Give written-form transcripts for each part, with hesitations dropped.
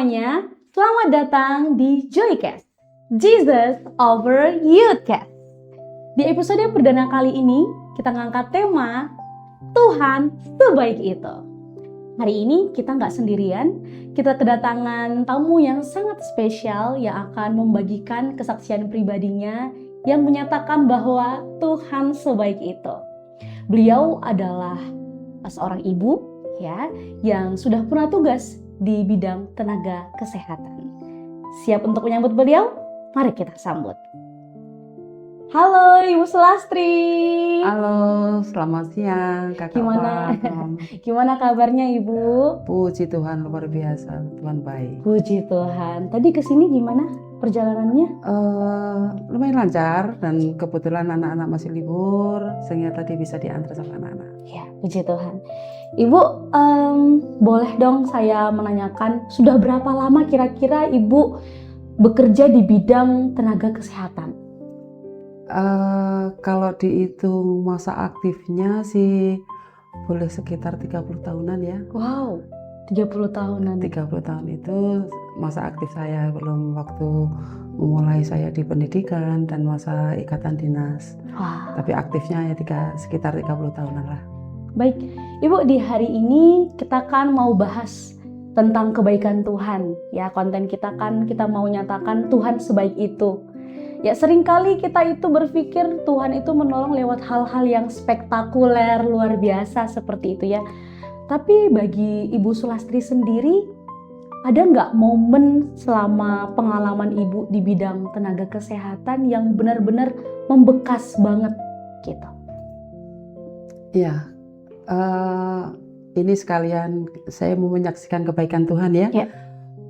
semuanya, selamat datang di Joycast, Jesus over Youthcast. Di episode perdana kali ini, kita ngangkat tema Tuhan sebaik itu. Hari ini kita nggak sendirian, kita kedatangan tamu yang sangat spesial yang akan membagikan kesaksian pribadinya yang menyatakan bahwa Tuhan sebaik itu. Beliau adalah seorang ibu ya yang sudah pernah tugas di bidang tenaga kesehatan. Siap untuk menyambut beliau? Mari kita sambut. Halo Ibu Sulastri. Halo, selamat siang Kakak. Gimana kabarnya Ibu? Puji Tuhan, luar biasa, Tuhan baik. Puji Tuhan. Tadi kesini gimana perjalanannya? Lumayan lancar dan kebetulan anak-anak masih libur sehingga tadi bisa diantar sama anak-anak. Ya, puji Tuhan. Ibu, boleh dong saya menanyakan sudah berapa lama kira-kira Ibu bekerja di bidang tenaga kesehatan? Kalau dihitung masa aktifnya sih boleh sekitar 30 tahunan ya. Wow, 30 tahunan. 30 tahun itu masa aktif saya, belum waktu memulai saya di pendidikan dan masa ikatan dinas. Wah. Tapi aktifnya ya sekitar 30 tahunan lah. Baik, Ibu, di hari ini kita kan mau bahas tentang kebaikan Tuhan. Ya, konten kita kan kita mau nyatakan Tuhan sebaik itu. Ya, seringkali kita itu berpikir Tuhan itu menolong lewat hal-hal yang spektakuler, luar biasa seperti itu ya. Tapi bagi Ibu Sulastri sendiri, ada nggak momen selama pengalaman Ibu di bidang tenaga kesehatan yang benar-benar membekas banget gitu? Iya, ini sekalian saya mau menyaksikan kebaikan Tuhan ya.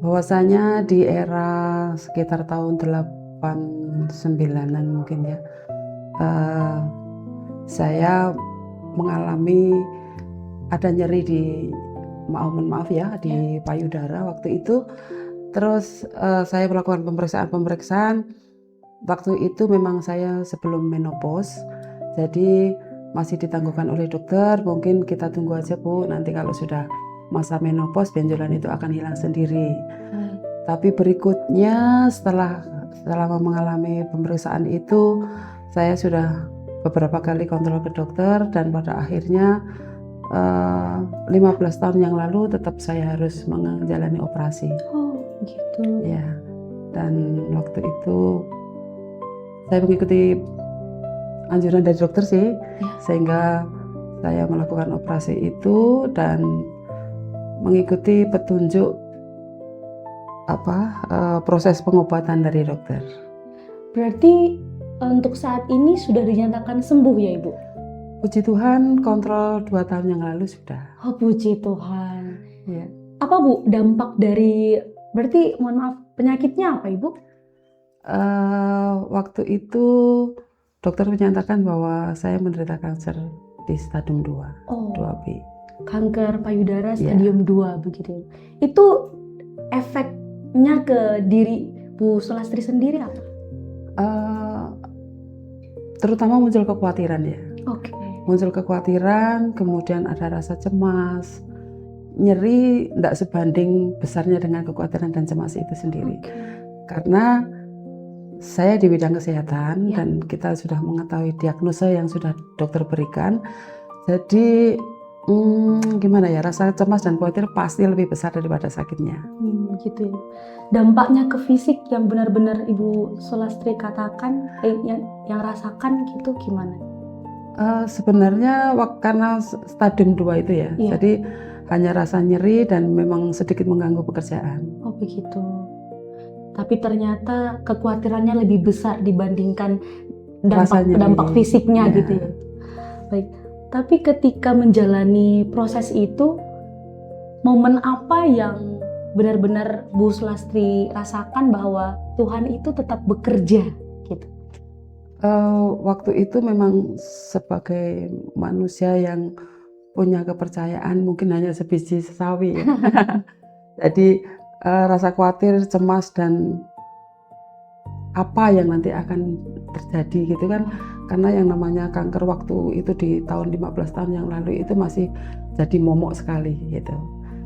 Bahwasanya di era sekitar tahun 89-an mungkin ya, saya mengalami ada nyeri di payudara waktu itu. Terus saya melakukan pemeriksaan. Waktu itu memang saya sebelum menopause, jadi masih ditangguhkan oleh dokter. Mungkin kita tunggu aja Bu, nanti kalau sudah masa menopause benjolan itu akan hilang sendiri. Tapi berikutnya setelah mengalami pemeriksaan itu, saya sudah beberapa kali kontrol ke dokter dan pada akhirnya 15 tahun yang lalu tetap saya harus menjalani operasi. Oh gitu. Ya, dan waktu itu saya mengikuti anjuran dari dokter sih, sehingga saya melakukan operasi itu dan mengikuti petunjuk proses pengobatan dari dokter. Berarti untuk saat ini sudah dinyatakan sembuh ya Ibu? Puji Tuhan, kontrol 2 tahun yang lalu sudah. Oh puji Tuhan. Ya. Apa Bu dampak dari, berarti mohon maaf, penyakitnya apa Ibu? Waktu itu dokter menyatakan bahwa saya menderita kanker di stadium 2, 2B. Kanker payudara stadium 2 begitu. Itu efeknya ke diri Bu Sulastri sendiri apa? Terutama muncul kekhawatiran ya. Oke. Muncul kekhawatiran, kemudian ada rasa cemas, nyeri tidak sebanding besarnya dengan kekhawatiran dan cemas itu sendiri. Karena saya di bidang kesehatan dan kita sudah mengetahui diagnosa yang sudah dokter berikan. Jadi gimana ya, rasa cemas dan khawatir pasti lebih besar daripada sakitnya. Gitu ya. Dampaknya ke fisik yang benar-benar Ibu Sulastri katakan, yang rasakan gitu gimana? Sebenarnya karena stadium 2 itu ya, jadi hanya rasa nyeri dan memang sedikit mengganggu pekerjaan. Oh begitu. Tapi ternyata kekhawatirannya lebih besar dibandingkan dampak fisiknya gitu ya. Baik. Tapi ketika menjalani proses itu, momen apa yang benar-benar Bu Sulastri rasakan bahwa Tuhan itu tetap bekerja gitu? Waktu itu memang sebagai manusia yang punya kepercayaan mungkin hanya sebiji sawi ya. Jadi rasa khawatir, cemas dan apa yang nanti akan terjadi gitu kan, karena yang namanya kanker waktu itu di tahun 15 tahun yang lalu itu masih jadi momok sekali gitu.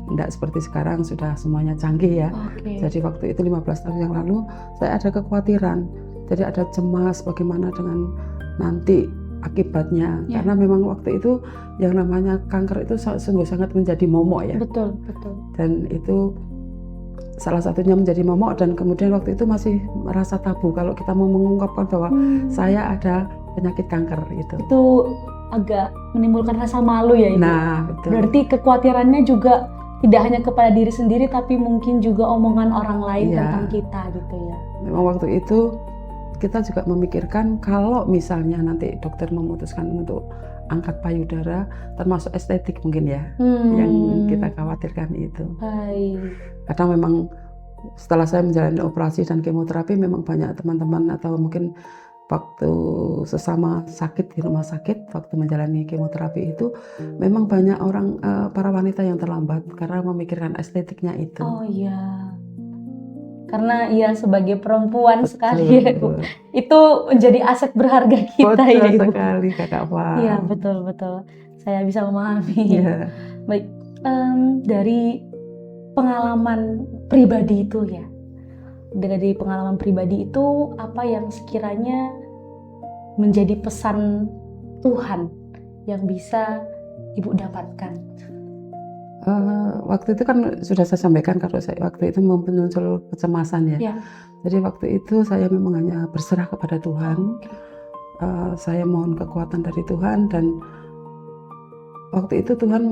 Tidak seperti sekarang sudah semuanya canggih ya. Oke. Jadi waktu itu 15 tahun yang lalu saya ada kekhawatiran. Jadi ada cemas bagaimana dengan nanti akibatnya. Ya. Karena memang waktu itu yang namanya kanker itu sungguh sangat menjadi momok ya. Betul, betul. Dan itu salah satunya menjadi momok, dan kemudian waktu itu masih merasa tabu kalau kita mau mengungkapkan bahwa saya ada penyakit kanker itu. Itu agak menimbulkan rasa malu ya Ibu. Nah, betul. Berarti kekhawatirannya juga tidak hanya kepada diri sendiri, tapi mungkin juga omongan orang lain Iya. tentang kita gitu ya. Memang waktu itu kita juga memikirkan kalau misalnya nanti dokter memutuskan untuk angkat payudara, termasuk estetik mungkin ya, yang kita khawatirkan itu. Baik. Karena memang setelah saya menjalani operasi dan kemoterapi, memang banyak teman-teman atau mungkin waktu sesama sakit di rumah sakit, waktu menjalani kemoterapi itu, memang banyak orang, para wanita yang terlambat karena memikirkan estetiknya itu. Oh iya. Karena ya sebagai perempuan Betul, sekali ya Ibu, itu menjadi aset berharga kita betul ya Ibu. sekali Kakak Fah. Iya betul. Saya bisa memahami. Iya. Baik, dari pengalaman pribadi itu ya, dari pengalaman pribadi itu apa yang sekiranya menjadi pesan Tuhan yang bisa Ibu dapatkan? Waktu itu kan sudah saya sampaikan kalau saya waktu itu muncul kecemasan ya. Ya. Jadi waktu itu saya memang hanya berserah kepada Tuhan. Saya mohon kekuatan dari Tuhan, dan waktu itu Tuhan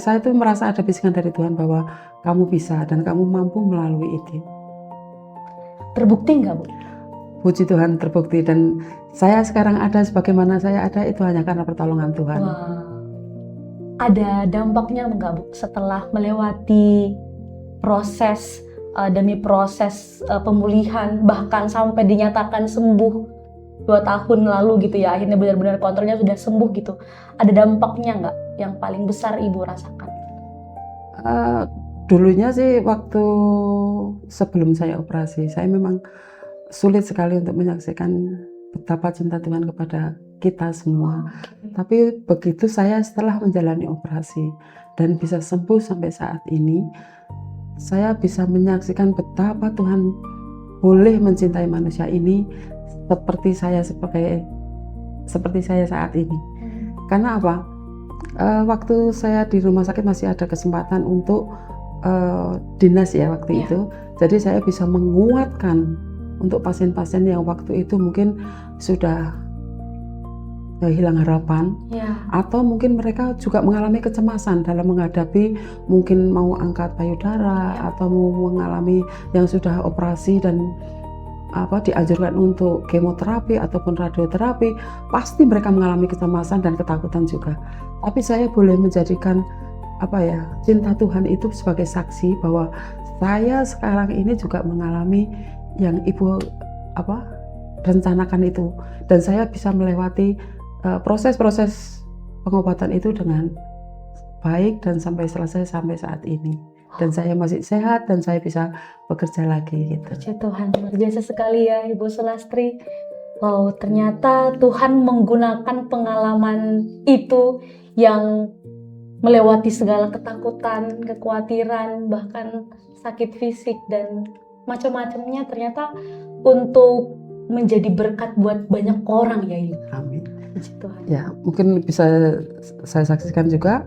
saya itu merasa ada bisikan dari Tuhan bahwa kamu bisa dan kamu mampu melalui itu. Terbukti nggak Bu? Puji Tuhan, terbukti, dan saya sekarang ada sebagaimana saya ada itu hanya karena pertolongan Tuhan. Wah. Ada dampaknya nggak Bu setelah melewati proses demi proses pemulihan, bahkan sampai dinyatakan sembuh 2 tahun lalu gitu ya, akhirnya benar-benar kontrolnya sudah sembuh gitu. Ada dampaknya nggak yang paling besar Ibu rasakan? Dulunya sih waktu sebelum saya operasi, saya memang sulit sekali untuk menyaksikan betapa cinta Tuhan kepada kita semua. Tapi begitu saya setelah menjalani operasi dan bisa sembuh sampai saat ini, saya bisa menyaksikan betapa Tuhan boleh mencintai manusia ini seperti saya saat ini. Karena apa? Waktu saya di rumah sakit masih ada kesempatan untuk dinas ya waktu itu. Jadi saya bisa menguatkan untuk pasien-pasien yang waktu itu mungkin sudah hilang harapan, atau mungkin mereka juga mengalami kecemasan dalam menghadapi mungkin mau angkat payudara, atau mau mengalami yang sudah operasi dan dianjurkan untuk kemoterapi ataupun radioterapi, pasti mereka mengalami kecemasan dan ketakutan juga. Tapi saya boleh menjadikan cinta Tuhan itu sebagai saksi bahwa saya sekarang ini juga mengalami yang Ibu rencanakan itu, dan saya bisa melewati proses-proses pengobatan itu dengan baik dan sampai selesai sampai saat ini, dan saya masih sehat dan saya bisa bekerja lagi gitu. Puji Tuhan, luar biasa sekali ya Ibu Sulastri. Wow, ternyata Tuhan menggunakan pengalaman itu yang melewati segala ketakutan, kekhawatiran, bahkan sakit fisik dan macam-macamnya, ternyata untuk menjadi berkat buat banyak orang ya Ibu. Amin. Puji Tuhan. Ya, mungkin bisa saya saksikan juga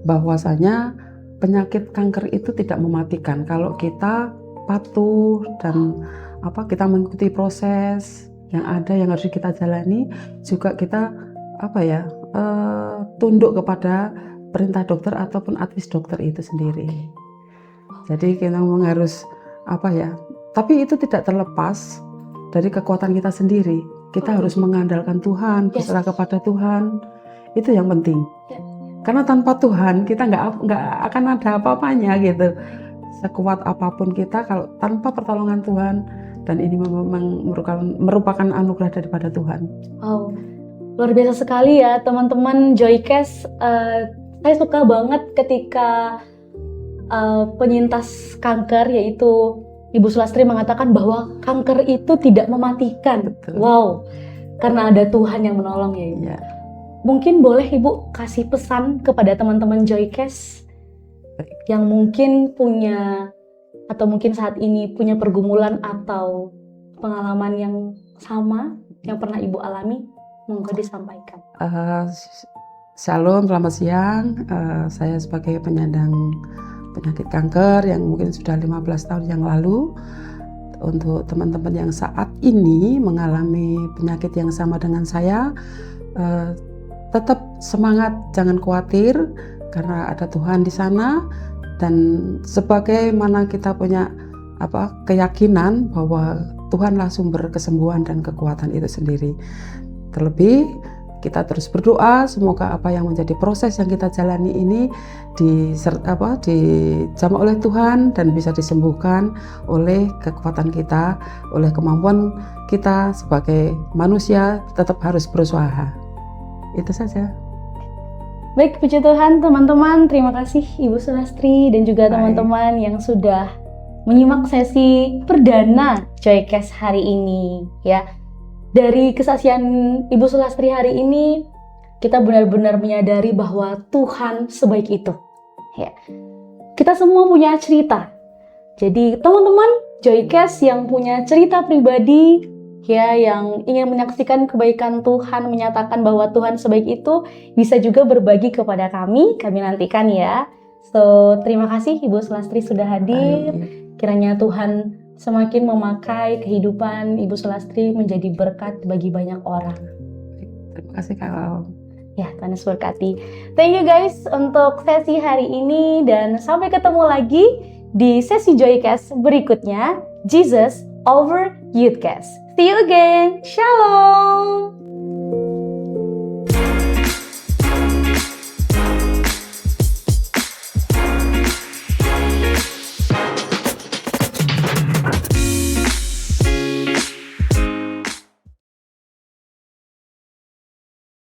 bahwasanya penyakit kanker itu tidak mematikan kalau kita patuh dan kita mengikuti proses yang ada yang harus kita jalani, juga kita tunduk kepada perintah dokter ataupun advis dokter itu sendiri. Jadi kita memang harus tapi itu tidak terlepas dari kekuatan kita sendiri. Kita harus mengandalkan Tuhan, berserah kepada Tuhan. Itu yang penting. Karena tanpa Tuhan kita nggak akan ada apa-apanya gitu. Sekuat apapun kita, kalau tanpa pertolongan Tuhan, dan ini memang merupakan anugerah daripada Tuhan. Wow, luar biasa sekali ya teman-teman Joycast. Saya suka banget ketika penyintas kanker yaitu Ibu Sulastri mengatakan bahwa kanker itu tidak mematikan. Betul. Wow, karena ada Tuhan yang menolong ya Ibu. Ya. Mungkin boleh Ibu kasih pesan kepada teman-teman Joycast yang mungkin punya atau mungkin saat ini punya pergumulan atau pengalaman yang sama yang pernah Ibu alami, monggo disampaikan. Shalom, selamat siang. Saya sebagai penyandang penyakit kanker yang mungkin sudah 15 tahun yang lalu. Untuk teman-teman yang saat ini mengalami penyakit yang sama dengan saya, tetap semangat, jangan khawatir karena ada Tuhan di sana. Dan sebagaimana kita punya keyakinan bahwa Tuhanlah sumber kesembuhan dan kekuatan itu sendiri. Terlebih kita terus berdoa semoga apa yang menjadi proses yang kita jalani ini dijamah oleh Tuhan dan bisa disembuhkan oleh kekuatan kita, oleh kemampuan kita sebagai manusia tetap harus berusaha. Itu saja. Baik, puji Tuhan teman-teman, terima kasih Ibu Sulastri dan juga teman-teman yang sudah menyimak sesi perdana Joycast hari ini ya. Dari kesaksian Ibu Sulastri hari ini, kita benar-benar menyadari bahwa Tuhan sebaik itu. Ya. Kita semua punya cerita. Jadi teman-teman Joycast yang punya cerita pribadi, ya, yang ingin menyaksikan kebaikan Tuhan, menyatakan bahwa Tuhan sebaik itu, bisa juga berbagi kepada kami nantikan ya. So, terima kasih Ibu Sulastri sudah hadir. Kiranya Tuhan semakin memakai kehidupan Ibu Sulastri menjadi berkat bagi banyak orang. Terima kasih Kak. Ya, Tuhan Yesus berkati. Thank you guys untuk sesi hari ini dan sampai ketemu lagi di sesi Joycast berikutnya, Jesus over Youthcast. See you again. Shalom.